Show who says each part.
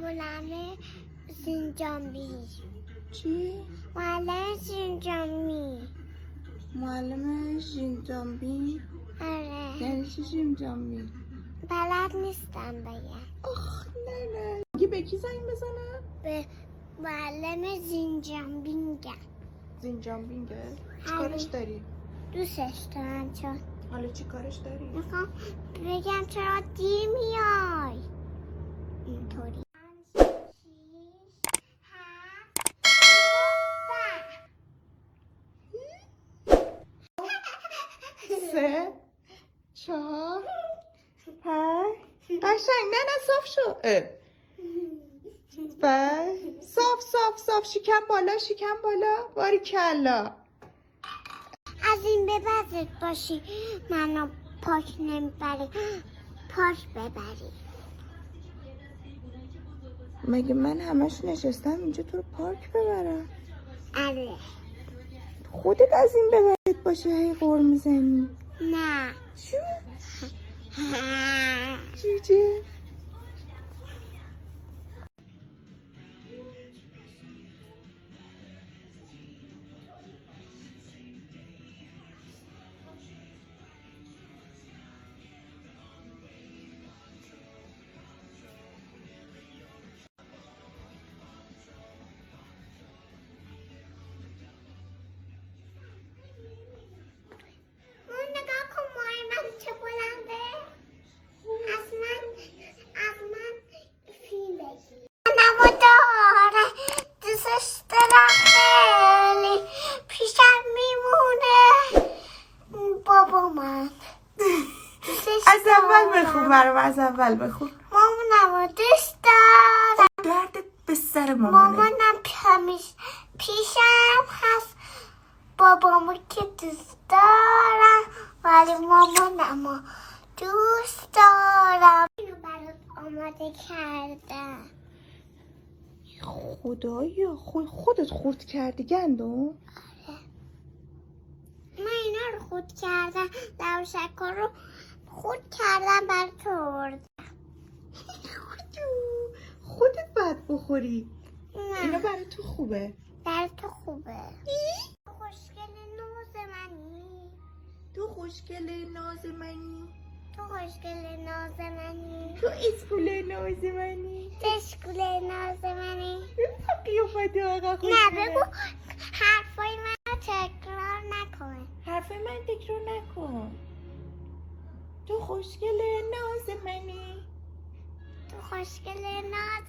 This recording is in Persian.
Speaker 1: معلم زینجانبی.
Speaker 2: چی؟
Speaker 1: معلم زینجانبی.
Speaker 2: معلم ژینجانبی؟
Speaker 1: آره.
Speaker 2: یعنی چی ژینجانبی؟
Speaker 1: بلد نیستم بگم.
Speaker 2: آخ نه میگه به کی زنگ بزنم؟
Speaker 1: به معلم زینجانبینگم.
Speaker 2: زینجانبینگه؟ چی کارش داری؟
Speaker 1: دوستش دارم چون
Speaker 2: حالا چی کارش داری؟
Speaker 1: میخوام بگم چرا دیر میای اینطوری.
Speaker 2: 3 4 5 قشنگ نه صاف شو. صاف شکم بالا باریکلا.
Speaker 1: از این به بعد باشی منو پاک نمیبری، پاک ببری.
Speaker 2: مگه من همش نشستم اینجا تو رو پارک ببرم؟
Speaker 1: آره.
Speaker 2: خودت از این به بعد باشه هی غور میزنی.
Speaker 1: نه.
Speaker 2: چی؟ جوجه
Speaker 1: نگاه کن موهای من چه بلنده. از من فیلم بگی. منمو داره دوستش دارم خیلی، پیشم میمونه بابا من.
Speaker 2: از اول بخون برام، از اول بخون.
Speaker 1: مامانمو دوست دارم.
Speaker 2: دردت به سر مامانه.
Speaker 1: مامانم پیشم هست، بابامو که دوست دارم ولی مامانمو دوست دارم. اینو برات آماده کردم.
Speaker 2: خدایا خودت خورد کردی گندم؟
Speaker 1: آره. من اینا رو خورد کردم، لب شکر رو خورد کردم برای تو آوردم.
Speaker 2: خودت باید بخوری.
Speaker 1: نه.
Speaker 2: اینا برای تو خوبه.
Speaker 1: برای تو خوبه. خوشگل ناز منی.
Speaker 2: تو خوشگل ناز منی.
Speaker 1: تو خوشگل ناز منی.
Speaker 2: تو اسکول ناز منی.
Speaker 1: تشکیل ناز منی.
Speaker 2: قیافت آقا خوشگله.
Speaker 1: نه بگو حرفای من تکرار نکن.
Speaker 2: حرف من تکرار نکن. تو خوشگل ناز منی.
Speaker 1: تو خوشگل ناز